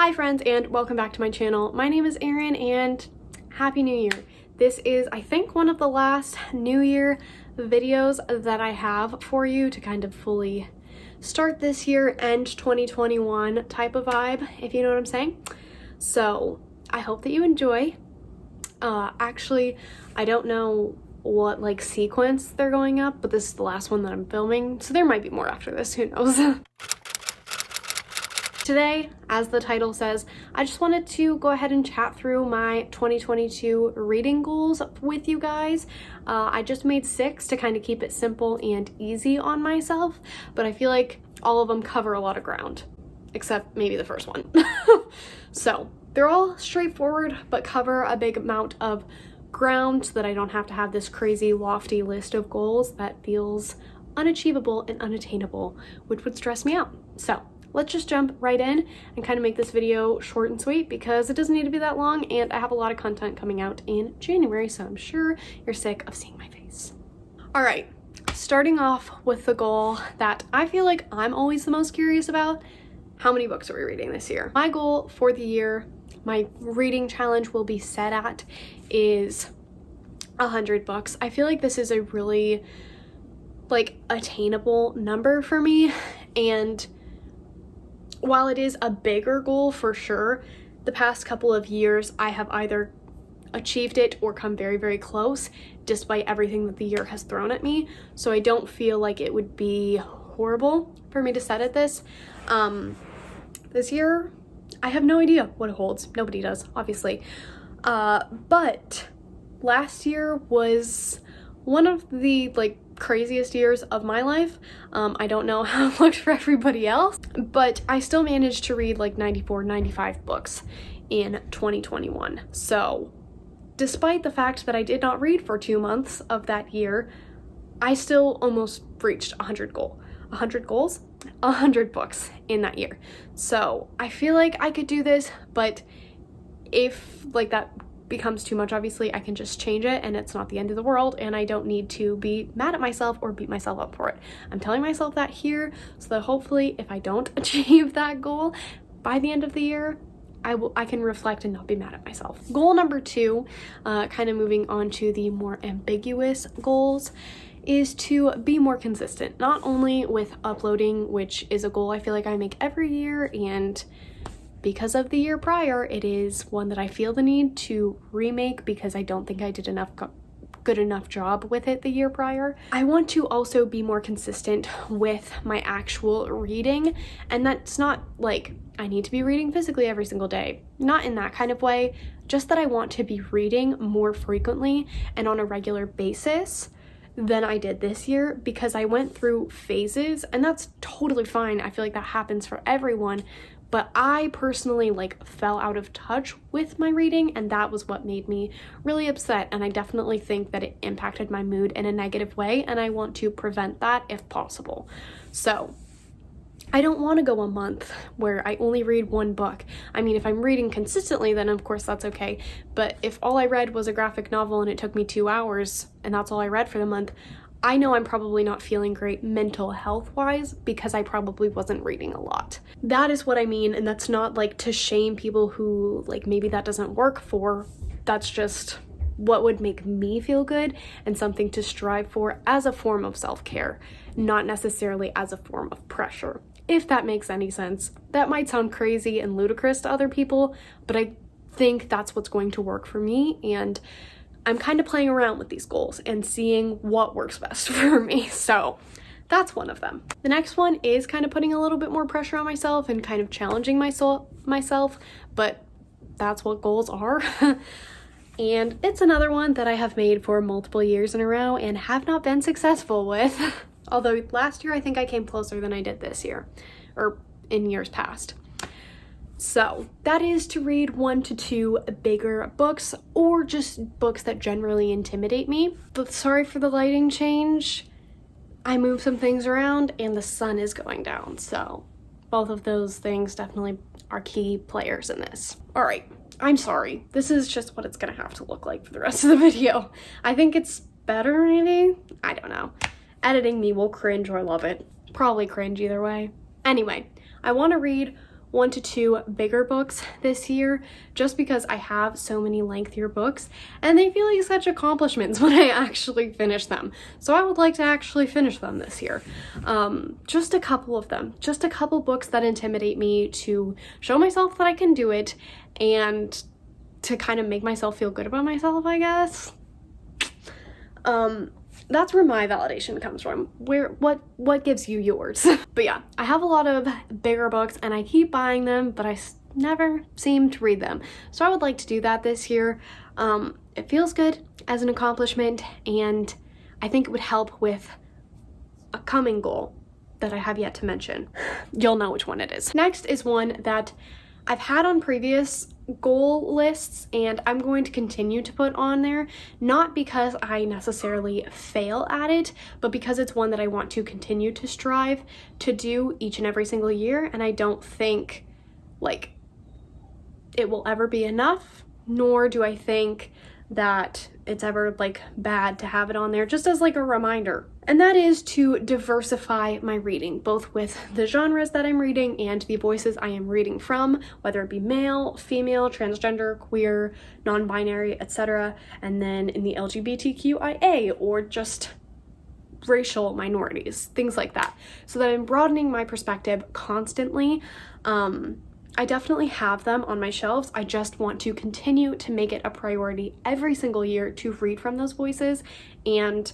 Hi friends, and welcome back to my channel. My name is Erin and Happy New Year. This is, I think, one of the last New Year videos that I have for you to kind of fully start this year, end 2021 type of vibe, if you know what I'm saying. So I hope that you enjoy. Actually, I don't know what like sequence they're going up, but this is the last one that I'm filming, so there might be more after this, who knows. Today, as the title says, I just wanted to go ahead and chat through my 2022 reading goals with you guys. I just made 6 to kind of keep it simple and easy on myself, but I feel like all of them cover a lot of ground, except maybe the first one. So they're all straightforward, but cover a big amount of ground so that I don't have to have this crazy lofty list of goals that feels unachievable and unattainable, which would stress me out. So let's just jump right in and kind of make this video short and sweet because it doesn't need to be that long, and I have a lot of content coming out in January, so I'm sure you're sick of seeing my face. All right, starting off with the goal that I feel like I'm always the most curious about: how many books are we reading this year? My goal for the year, my reading challenge will be set at, is 100 books. I feel like this is a really like attainable number for me, and while it is a bigger goal for sure, the past couple of years I have either achieved it or come very, very close despite everything that the year has thrown at me. So I don't feel like it would be horrible for me to set at this. This year, I have no idea what it holds. Nobody does, obviously. But last year was one of the craziest years of my life. I don't know how it looked for everybody else, but I still managed to read 94, 95 books in 2021. So despite the fact that I did not read for 2 months of that year, I still almost reached 100 goals, 100 books in that year. So I feel like I could do this, but if that becomes too much, obviously I can just change it and it's not the end of the world, and I don't need to be mad at myself or beat myself up for it. I'm telling myself that here so that hopefully if I don't achieve that goal by the end of the year, I can reflect and not be mad at myself. Goal number 2, kind of moving on to the more ambiguous goals, is to be more consistent, not only with uploading, which is a goal I feel like I make every year, and because of the year prior, it is one that I feel the need to remake because I don't think I did good enough job with it the year prior. I want to also be more consistent with my actual reading, and that's not like I need to be reading physically every single day. Not in that kind of way, just that I want to be reading more frequently and on a regular basis than I did this year, because I went through phases, and that's totally fine. I feel like that happens for everyone. But I personally fell out of touch with my reading, and that was what made me really upset, and I definitely think that it impacted my mood in a negative way, and I want to prevent that if possible. So I don't want to go a month where I only read 1 book. I mean, if I'm reading consistently, then of course that's okay, but if all I read was a graphic novel and it took me 2 hours and that's all I read for the month, I know I'm probably not feeling great mental health-wise because I probably wasn't reading a lot. That is what I mean, and that's not to shame people who maybe that doesn't work for. That's just what would make me feel good and something to strive for as a form of self-care, not necessarily as a form of pressure. If that makes any sense. That might sound crazy and ludicrous to other people, but I think that's what's going to work for me, and I'm kind of playing around with these goals and seeing what works best for me. So that's one of them. The next one is kind of putting a little bit more pressure on myself and kind of challenging myself, but that's what goals are. And it's another one that I have made for multiple years in a row and have not been successful with. Although last year I think I came closer than I did this year, or in years past. So that is to read 1 to 2 bigger books, or just books that generally intimidate me. But sorry for the lighting change. I moved some things around and the sun is going down. So both of those things definitely are key players in this. All right, I'm sorry. This is just what it's gonna have to look like for the rest of the video. I think it's better maybe? I don't know. Editing me will cringe or love it. Probably cringe either way. Anyway, I want to read 1 to 2 bigger books this year, just because I have so many lengthier books and they feel like such accomplishments when I actually finish them. So I would like to actually finish them this year. Just a couple of them, just a couple books that intimidate me, to show myself that I can do it and to kind of make myself feel good about myself, I guess. That's where my validation comes from. What gives you yours? But yeah, I have a lot of bigger books and I keep buying them, but I never seem to read them. So I would like to do that this year. It feels good as an accomplishment, and I think it would help with a coming goal that I have yet to mention. You'll know which one it is. Next is one that I've had on previous goal lists and I'm going to continue to put on there, not because I necessarily fail at it, but because it's one that I want to continue to strive to do each and every single year, and I don't think like it will ever be enough, nor do I think that it's ever like bad to have it on there, just as like a reminder. And that is to diversify my reading, both with the genres that I'm reading and the voices I am reading from, whether it be male, female, transgender, queer, non-binary, etc. And then in the LGBTQIA or just racial minorities, things like that. So that I'm broadening my perspective constantly. I definitely have them on my shelves. I just want to continue to make it a priority every single year to read from those voices and,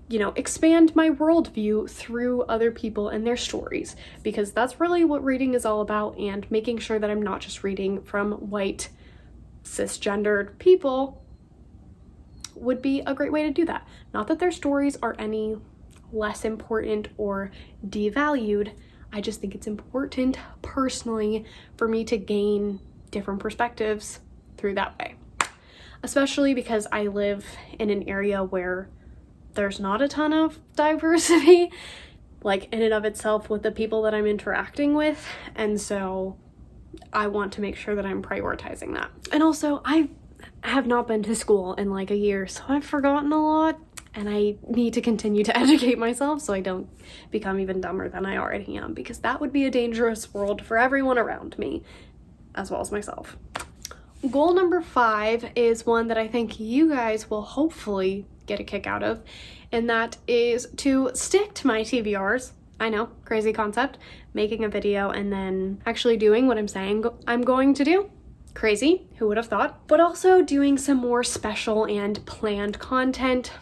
you know, expand my worldview through other people and their stories, because that's really what reading is all about, and making sure that I'm not just reading from white, cisgendered people would be a great way to do that. Not that their stories are any less important or devalued. I just think it's important personally for me to gain different perspectives through that way. Especially because I live in an area where there's not a ton of diversity, like in and of itself, with the people that I'm interacting with. And so I want to make sure that I'm prioritizing that. And also, I have not been to school in like a year, so I've forgotten a lot. And I need to continue to educate myself so I don't become even dumber than I already am, because that would be a dangerous world for everyone around me, as well as myself. Goal number 5 is one that I think you guys will hopefully get a kick out of, and that is to stick to my TBRs. I know, crazy concept, making a video and then actually doing what I'm saying I'm going to do. Crazy, who would have thought? But also doing some more special and planned content,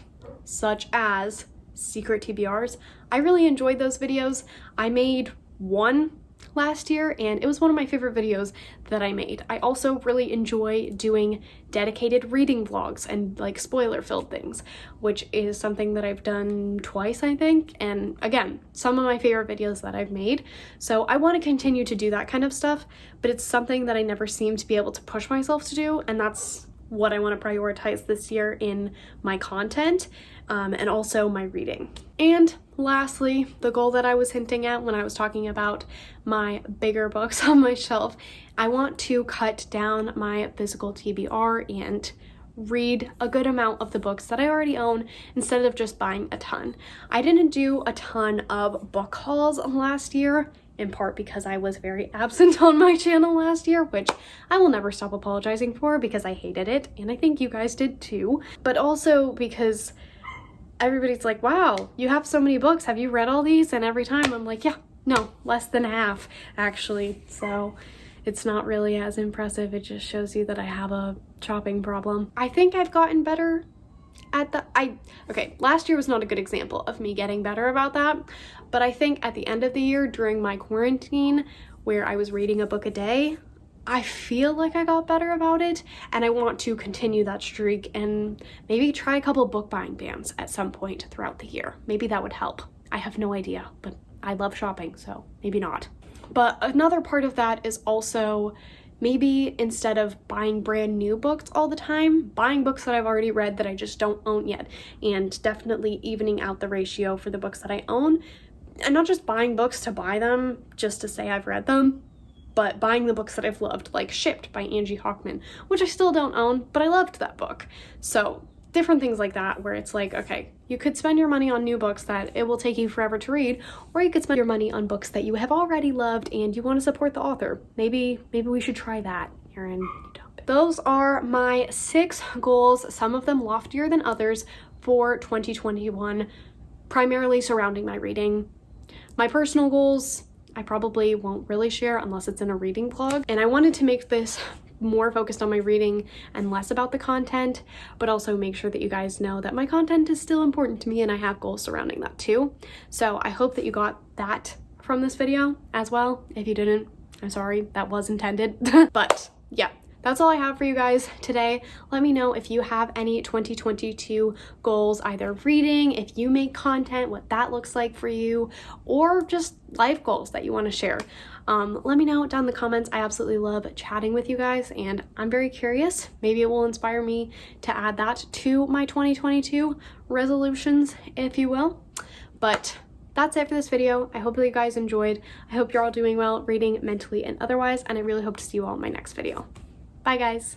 such as secret TBRs. I really enjoyed those videos. I made one last year and it was one of my favorite videos that I made. I also really enjoy doing dedicated reading vlogs and like spoiler filled things, which is something that I've done twice, I think. And again, some of my favorite videos that I've made. So I want to continue to do that kind of stuff, but it's something that I never seem to be able to push myself to do. And that's what I want to prioritize this year in my content, and also my reading. And lastly, the goal that I was hinting at when I was talking about my bigger books on my shelf, I want to cut down my physical TBR and read a good amount of the books that I already own instead of just buying a ton. I didn't do a ton of book hauls last year, in part because I was very absent on my channel last year, which I will never stop apologizing for because I hated it, and I think you guys did too. But also because everybody's like, wow, you have so many books, have you read all these? And every time I'm like, yeah, no, less than half actually. So it's not really as impressive. It just shows you that I have a shopping problem. I think I've gotten better at okay, last year was not a good example of me getting better about that, but I think at the end of the year during my quarantine where I was reading a book a day, I feel like I got better about it, and I want to continue that streak and maybe try a couple book buying bans at some point throughout the year. Maybe that would help. I have no idea, but I love shopping, so maybe not. But another part of that is also maybe instead of buying brand new books all the time, buying books that I've already read that I just don't own yet, and definitely evening out the ratio for the books that I own, and not just buying books to buy them just to say I've read them, but buying the books that I've loved, like Shipped by Angie Hockman, which I still don't own, but I loved that book. So different things like that, where it's like, okay, you could spend your money on new books that it will take you forever to read, or you could spend your money on books that you have already loved and you want to support the author. Maybe we should try that, Erin. Those are my 6 goals, some of them loftier than others, for 2021, primarily surrounding my reading. My personal goals, I probably won't really share unless it's in a reading vlog, and I wanted to make this more focused on my reading and less about the content, but also make sure that you guys know that my content is still important to me and I have goals surrounding that too. So I hope that you got that from this video as well. If you didn't, I'm sorry, that was intended. But yeah, that's all I have for you guys today. Let me know if you have any 2022 goals, either reading, if you make content, what that looks like for you, or just life goals that you want to share. Let me know down in the comments. I absolutely love chatting with you guys, and I'm very curious. Maybe it will inspire me to add that to my 2022 resolutions, if you will. But that's it for this video. I hope that you guys enjoyed. I hope you're all doing well, reading, mentally, and otherwise, and I really hope to see you all in my next video. Bye, guys.